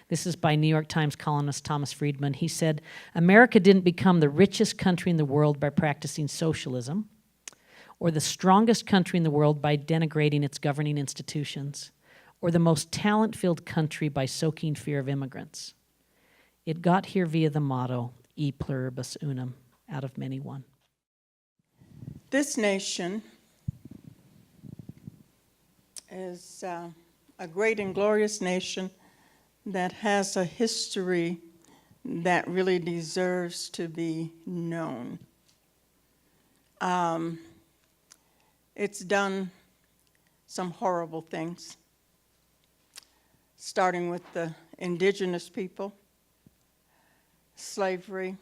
This is by New York Times columnist Thomas Friedman. He said, America didn't become the richest country in the world by practicing socialism, or the strongest country in the world by denigrating its governing institutions, or the most talent-filled country by soaking fear of immigrants. It got here via the motto, E pluribus unum, out of many one. This nation is a great and glorious nation that has a history that really deserves to be known. It's done some horrible things, starting with the indigenous people, slavery,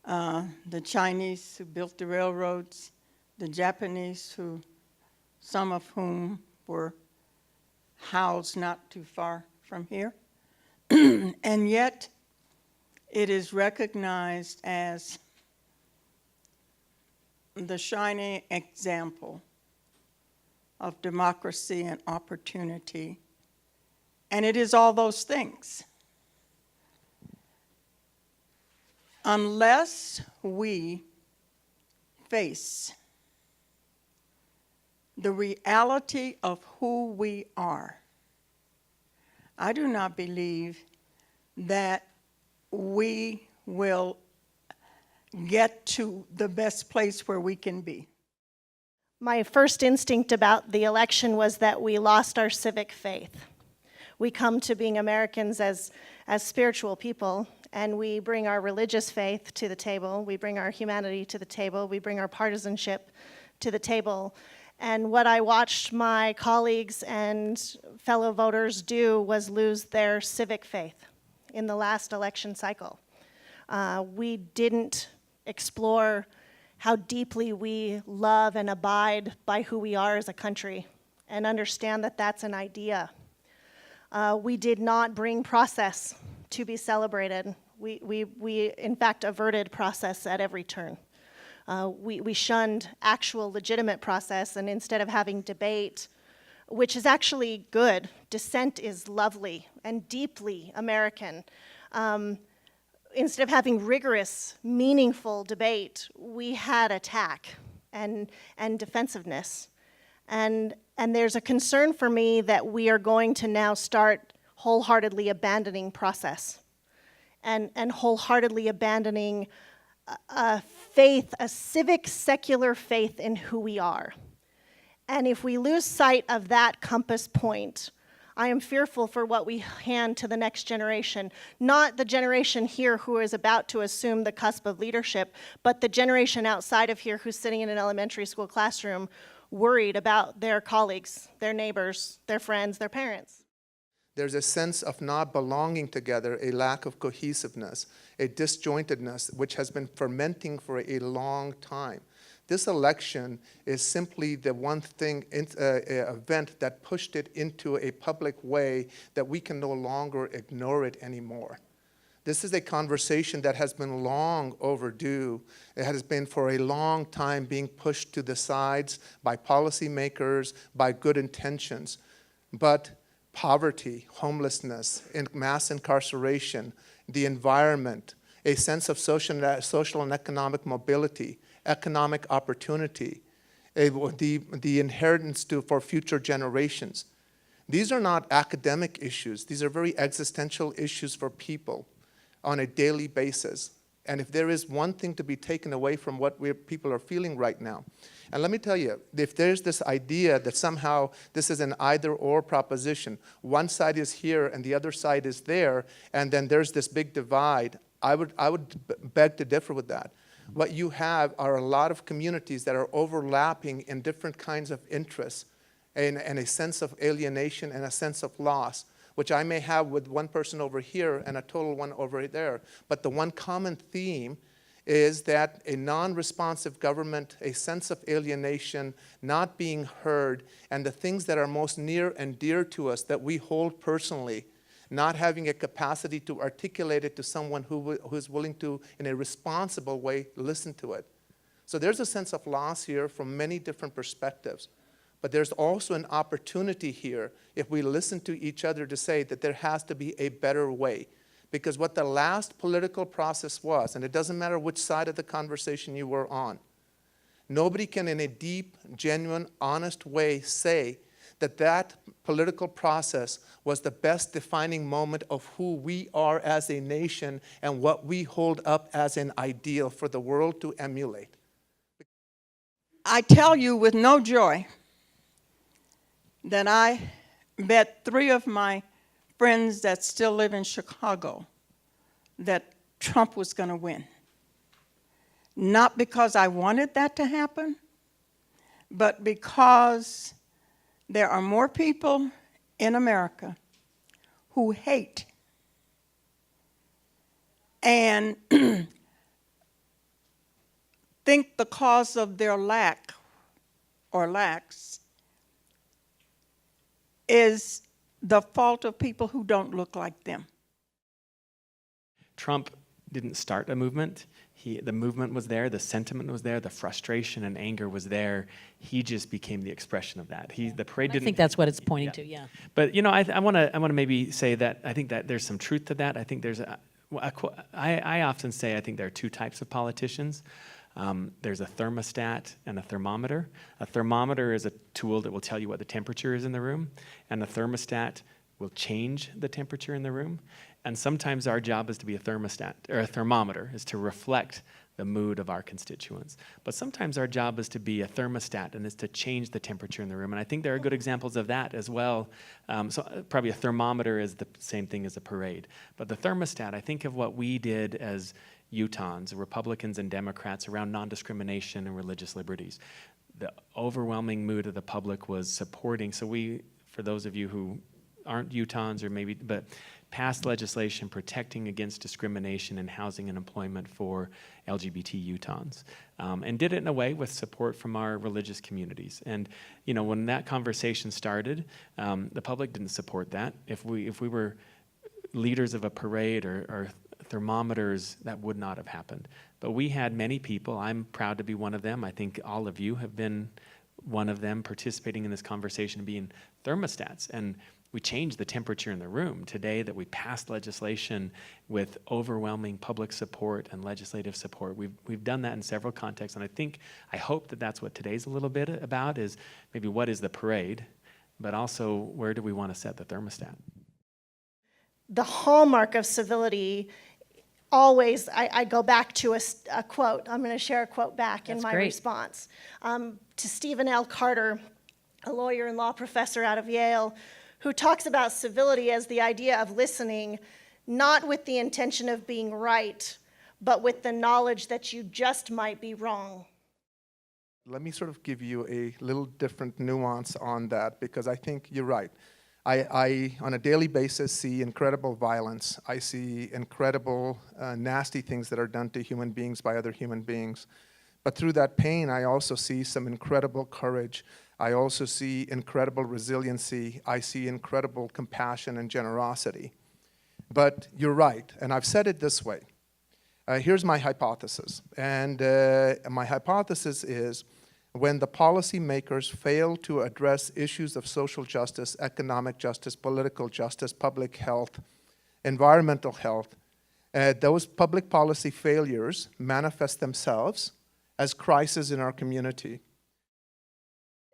the Chinese who built the railroads, the Japanese who, some of whom were housed not too far from here. And yet, it is recognized as the shining example of democracy and opportunity. And it is all those things. Unless we face the reality of who we are, I do not believe that we will get to the best place where we can be. My first instinct about the election was that we lost our civic faith. We come to being Americans as spiritual people, and we bring our religious faith to the table, we bring our humanity to the table, we bring our partisanship to the table. And what I watched my colleagues and fellow voters do was lose their civic faith in the last election cycle. We didn't explore how deeply we love and abide by who we are as a country and understand that that's an idea. We did not bring process to be celebrated. We in fact averted process at every turn. We shunned actual legitimate process, and instead of having debate, which is actually good, dissent is lovely and deeply American. Instead of having rigorous, meaningful debate, we had attack and defensiveness. And there's a concern for me that we are going to now start wholeheartedly abandoning process and wholeheartedly abandoning a faith, a civic, secular faith in who we are. And if we lose sight of that compass point, I am fearful for what we hand to the next generation. Not the generation here who is about to assume the cusp of leadership, but the generation outside of here who's sitting in an elementary school classroom worried about their colleagues, their neighbors, their friends, their parents. There's a sense of not belonging together, a lack of cohesiveness, a disjointedness, which has been fermenting for a long time. This election is simply the one thing, event that pushed it into a public way that we can no longer ignore it anymore. This is a conversation that has been long overdue. It has been for a long time being pushed to the sides by policymakers, by good intentions. But poverty, homelessness, mass incarceration, the environment, a sense of social and economic mobility, economic opportunity, the inheritance for future generations. These are not academic issues. These are very existential issues for people on a daily basis. And if there is one thing to be taken away from what people are feeling right now, and let me tell you, if there's this idea that somehow this is an either-or proposition, one side is here and the other side is there, and then there's this big divide, I would beg to differ with that. What you have are a lot of communities that are overlapping in different kinds of interests and a sense of alienation and a sense of loss, which I may have with one person over here and a total one over there. But the one common theme is that a non-responsive government, a sense of alienation, not being heard, and the things that are most near and dear to us that we hold personally, not having a capacity to articulate it to someone who is willing to, in a responsible way, listen to it. So there's a sense of loss here from many different perspectives. But there's also an opportunity here if we listen to each other to say that there has to be a better way. Because what the last political process was, and it doesn't matter which side of the conversation you were on, nobody can in a deep, genuine, honest way say that that political process was the best defining moment of who we are as a nation and what we hold up as an ideal for the world to emulate. I tell you with no joy that I bet 3 of my friends that still live in Chicago that Trump was going to win. Not because I wanted that to happen, but because there are more people in America who hate and think the cause of their lack or lacks is the fault of people who don't look like them. Trump didn't start a movement. The movement was there, the sentiment was there, the frustration and anger was there. He just became the expression of that. The parade I didn't. think that's what it's pointing to, yeah. But I want to maybe say that I think that there's some truth to that. I think there's I often say I think there are 2 types of politicians. There's a thermostat and a thermometer. A thermometer is a tool that will tell you what the temperature is in the room, and a thermostat will change the temperature in the room. And sometimes our job is to be a thermostat, or a thermometer, is to reflect the mood of our constituents. But sometimes our job is to be a thermostat, and is to change the temperature in the room. And I think there are good examples of that as well. So probably a thermometer is the same thing as a parade. But the thermostat, I think of what we did as Utahns, Republicans and Democrats, around non-discrimination and religious liberties. The overwhelming mood of the public was supporting. So we, for those of you who aren't Utahns or maybe, but passed legislation protecting against discrimination in housing and employment for LGBT Utahns, and did it in a way with support from our religious communities. And when that conversation started, the public didn't support that. If we were leaders of a parade or thermometers, that would not have happened. But we had many people. I'm proud to be one of them. I think all of you have been one of them, participating in this conversation, being thermostats. And we changed the temperature in the room today, that we passed legislation with overwhelming public support and legislative support. We've done that in several contexts, and I hope that that's what today's a little bit about, is maybe what is the parade, but also where do we want to set the thermostat? The hallmark of civility always, I go back to a quote. I'm going to share a quote back in my response. To Stephen L. Carter, a lawyer and law professor out of Yale, who talks about civility as the idea of listening, not with the intention of being right, but with the knowledge that you just might be wrong. Let me sort of give you a little different nuance on that, because I think you're right. I on a daily basis, see incredible violence. I see incredible, nasty things that are done to human beings by other human beings. But through that pain, I also see some incredible courage. I also see incredible resiliency. I see incredible compassion and generosity. But you're right, and I've said it this way. Here's my hypothesis. And my hypothesis is, when the policymakers fail to address issues of social justice, economic justice, political justice, public health, environmental health, those public policy failures manifest themselves as crises in our community.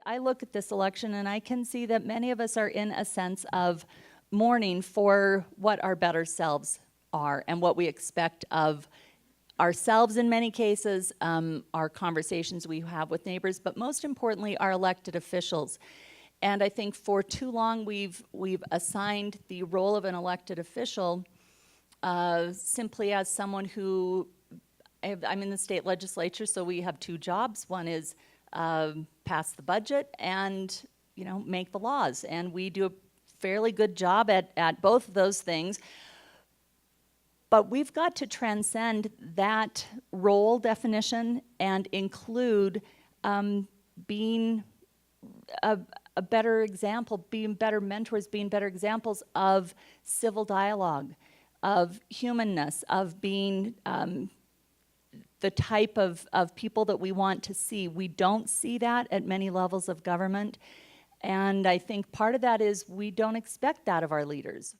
I look at this election and I can see that many of us are in a sense of mourning for what our better selves are and what we expect of ourselves in many cases, our conversations we have with neighbors, but most importantly, our elected officials. And I think for too long we've assigned the role of an elected official simply as someone who, I'm in the state legislature, so we have 2 jobs. One is pass the budget and make the laws. And we do a fairly good job at both of those things. But we've got to transcend that role definition and include being a better example, being better mentors, being better examples of civil dialogue, of humanness, of being the type of people that we want to see. We don't see that at many levels of government. And I think part of that is we don't expect that of our leaders.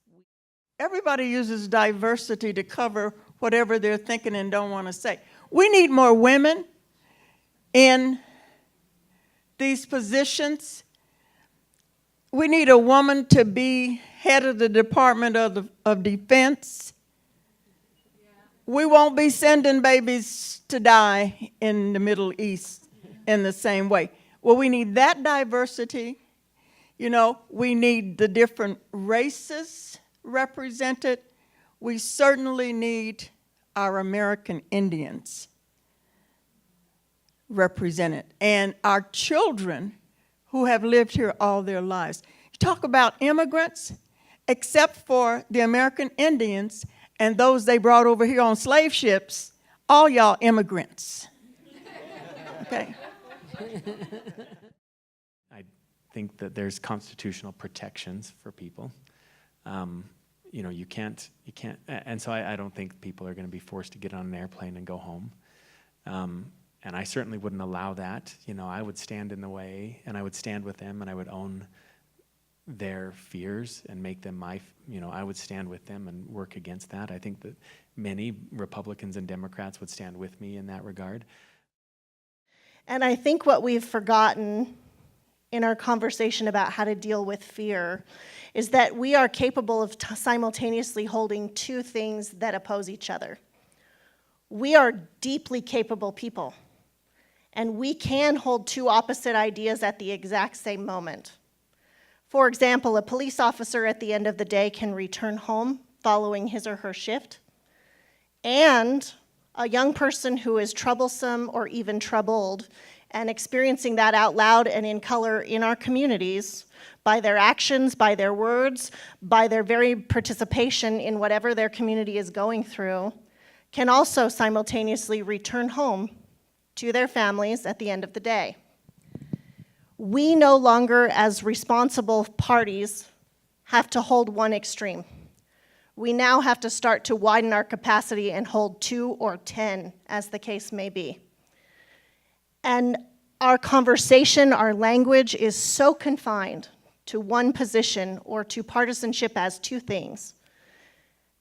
Everybody uses diversity to cover whatever they're thinking and don't want to say. We need more women in these positions. We need a woman to be head of the Department of Defense. We won't be sending babies to die in the Middle East in the same way. Well, we need that diversity. You know, we need the different races represented. We certainly need our American Indians represented, and our children who have lived here all their lives. You talk about immigrants, except for the American Indians and those they brought over here on slave ships, all y'all immigrants. Okay. I think that there's constitutional protections for people. You know, you can't, and so I don't think people are going to be forced to get on an airplane and go home. And I certainly wouldn't allow that. You know, I would stand in the way, and I would stand with them, and I would own their fears and make them I would stand with them and work against that. I think that many Republicans and Democrats would stand with me in that regard. And I think what we've forgotten in our conversation about how to deal with fear is that we are capable of simultaneously holding two things that oppose each other. We are deeply capable people, and we can hold two opposite ideas at the exact same moment. For example, a police officer at the end of the day can return home following his or her shift, and a young person who is troublesome or even troubled and experiencing that out loud and in color in our communities by their actions, by their words, by their very participation in whatever their community is going through, can also simultaneously return home to their families at the end of the day. We no longer, as responsible parties, have to hold one extreme. We now have to start to widen our capacity and hold 2 or 10, as the case may be. And our conversation, our language is so confined to one position or to partisanship as two things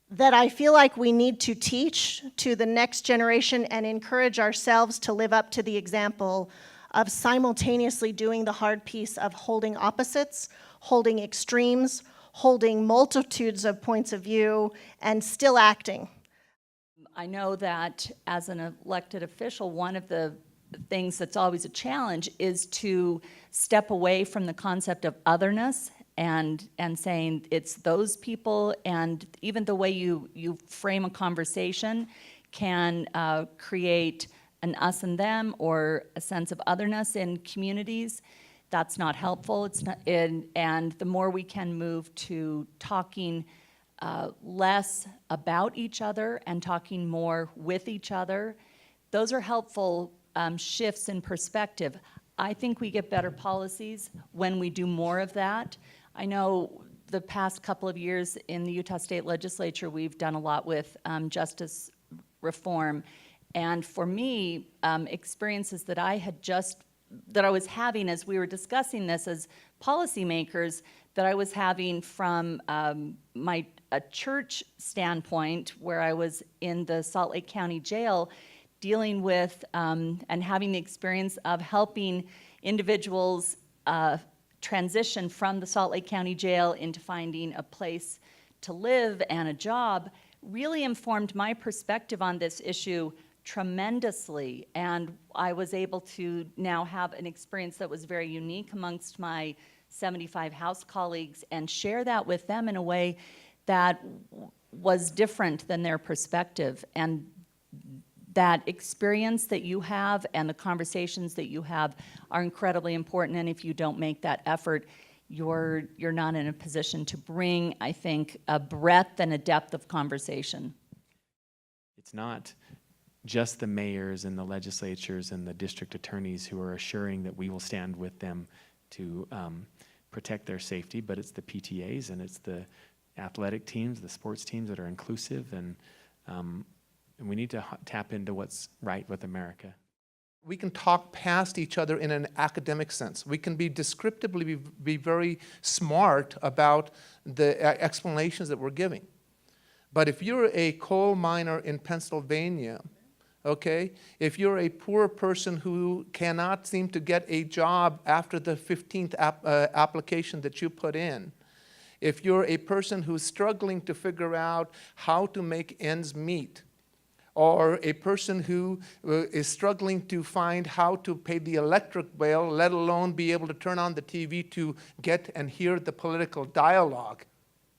that I feel like we need to teach to the next generation and encourage ourselves to live up to the example of simultaneously doing the hard piece of holding opposites, holding extremes, holding multitudes of points of view, and still acting. I know that as an elected official, one of the things that's always a challenge is to step away from the concept of otherness and saying it's those people, and even the way you frame a conversation can create an us and them or a sense of otherness in communities. That's not helpful. It's not, and the more we can move to talking less about each other and talking more with each other, those are helpful shifts in perspective. I think we get better policies when we do more of that. I know the past couple of years in the Utah State Legislature, we've done a lot with justice reform. And for me, experiences that I was having as we were discussing this as policymakers, that I was having from a church standpoint, where I was in the Salt Lake County Jail, dealing with and having the experience of helping individuals transition from the Salt Lake County Jail into finding a place to live and a job, really informed my perspective on this issue tremendously. And I was able to now have an experience that was very unique amongst my 75 House colleagues and share that with them in a way that was different than their perspective. And that experience that you have and the conversations that you have are incredibly important, and if you don't make that effort, you're not in a position to bring, I think, a breadth and a depth of conversation. It's not just the mayors and the legislatures and the district attorneys who are assuring that we will stand with them to protect their safety, but it's the PTAs and it's the athletic teams, the sports teams that are inclusive and And we need to tap into what's right with America. We can talk past each other in an academic sense. We can be descriptively be very smart about the explanations that we're giving. But if you're a coal miner in Pennsylvania, okay, if you're a poor person who cannot seem to get a job after the 15th application that you put in, if you're a person who's struggling to figure out how to make ends meet, or a person who is struggling to find how to pay the electric bill, let alone be able to turn on the TV to get and hear the political dialogue,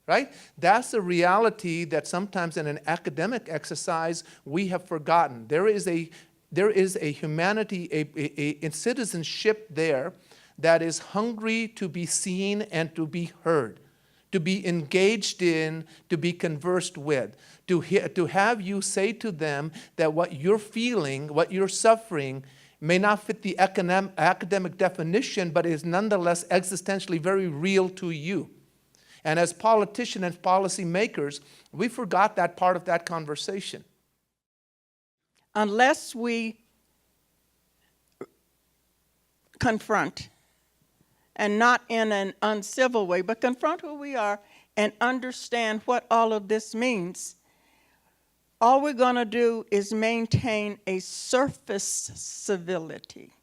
right? That's a reality that sometimes in an academic exercise we have forgotten. There is a humanity, a citizenship there that is hungry to be seen and to be heard, to be engaged in, to be conversed with, to have you say to them that what you're feeling, what you're suffering, may not fit the academic definition, but is nonetheless existentially very real to you. And as politicians and policy makers, we forgot that part of that conversation. Unless we confront, and not in an uncivil way, but confront who we are and understand what all of this means, all we're going to do is maintain a surface civility.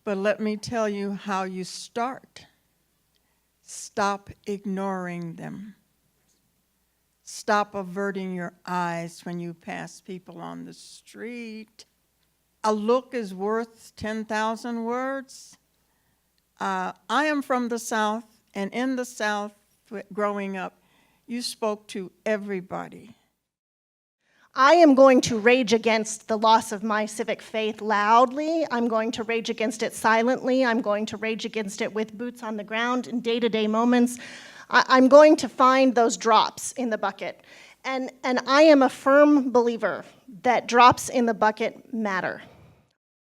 But let me tell you how you start. Stop ignoring them. Stop averting your eyes when you pass people on the street. A look is worth 10,000 words. I am from the South, and in the South, growing up, you spoke to everybody. I am going to rage against the loss of my civic faith loudly. I'm going to rage against it silently. I'm going to rage against it with boots on the ground in day-to-day moments. I'm going to find those drops in the bucket. And I am a firm believer that drops in the bucket matter.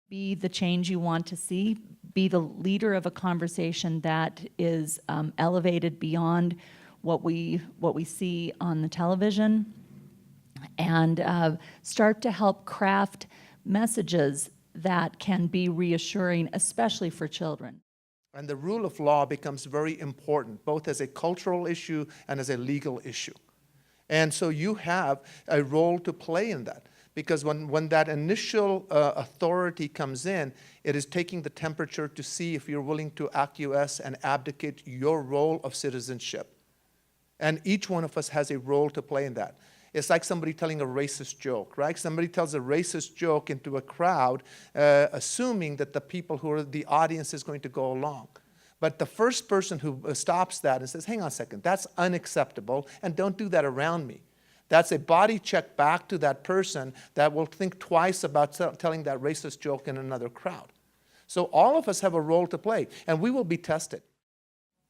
Be the change you want to see. Be the leader of a conversation that is elevated beyond what we see on the television, and start to help craft messages that can be reassuring, especially for children. And the rule of law becomes very important, both as a cultural issue and as a legal issue. And so you have a role to play in that. Because when that initial authority comes in, it is taking the temperature to see if you're willing to acquiesce and abdicate your role of citizenship. And each one of us has a role to play in that. It's like somebody telling a racist joke, right? Somebody tells a racist joke into a crowd, assuming that the people who are the audience is going to go along. But the first person who stops that and says, hang on a second, that's unacceptable, and don't do that around me. That's a body check back to that person that will think twice about telling that racist joke in another crowd. So all of us have a role to play, and we will be tested.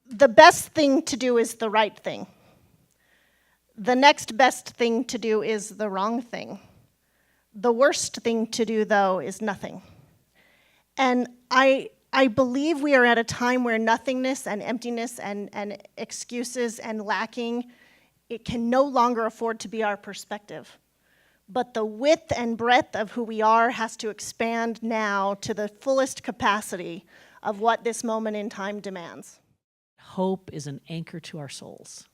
The best thing to do is the right thing. The next best thing to do is the wrong thing. The worst thing to do, though, is nothing. And I believe we are at a time where nothingness and emptiness and excuses and lacking, it can no longer afford to be our perspective. But the width and breadth of who we are has to expand now to the fullest capacity of what this moment in time demands. Hope is an anchor to our souls.